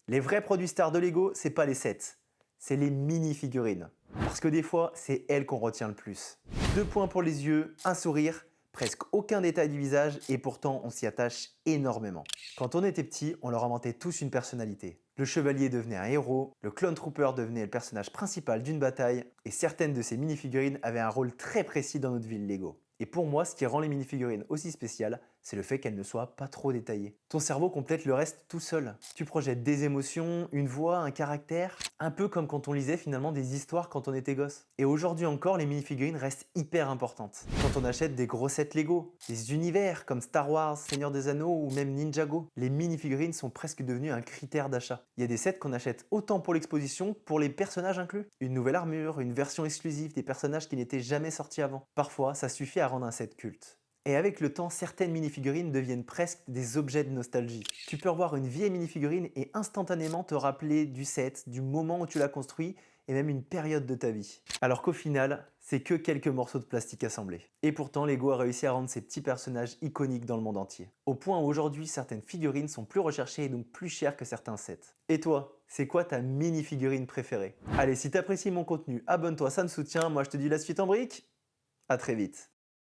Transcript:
Les vrais produits stars de Lego, c'est pas les sets, c'est les mini-figurines. Parce que des fois, c'est elles qu'on retient le plus. 2 points pour les yeux, un sourire, presque aucun détail du visage et pourtant on s'y attache énormément. Quand on était petit, on leur inventait tous une personnalité. Le chevalier devenait un héros, le clone trooper devenait le personnage principal d'une bataille et certaines de ces mini-figurines avaient un rôle très précis dans notre ville Lego. Et pour moi, ce qui rend les mini-figurines aussi spéciales, c'est le fait qu'elles ne soient pas trop détaillées. Ton cerveau complète le reste tout seul. Tu projettes des émotions, une voix, un caractère, un peu comme quand on lisait finalement des histoires quand on était gosse. Et aujourd'hui encore, les mini-figurines restent hyper importantes. Quand on achète des gros sets Lego, des univers comme Star Wars, Seigneur des Anneaux ou même Ninjago, les mini-figurines sont presque devenues un critère d'achat. Il y a des sets qu'on achète autant pour l'exposition que pour les personnages inclus. Une nouvelle armure, une version exclusive des personnages qui n'étaient jamais sortis avant. Parfois, ça suffit à rendre un set culte. Et avec le temps, certaines minifigurines deviennent presque des objets de nostalgie. Tu peux revoir une vieille minifigurine et instantanément te rappeler du set, du moment où tu l'as construit et même une période de ta vie. Alors qu'au final, c'est que quelques morceaux de plastique assemblés. Et pourtant, Lego a réussi à rendre ces petits personnages iconiques dans le monde entier. Au point où aujourd'hui, certaines figurines sont plus recherchées et donc plus chères que certains sets. Et toi, c'est quoi ta mini-figurine préférée? Allez, si t'apprécies mon contenu, abonne-toi, ça me soutient. Moi, je te dis la suite en briques. À très vite.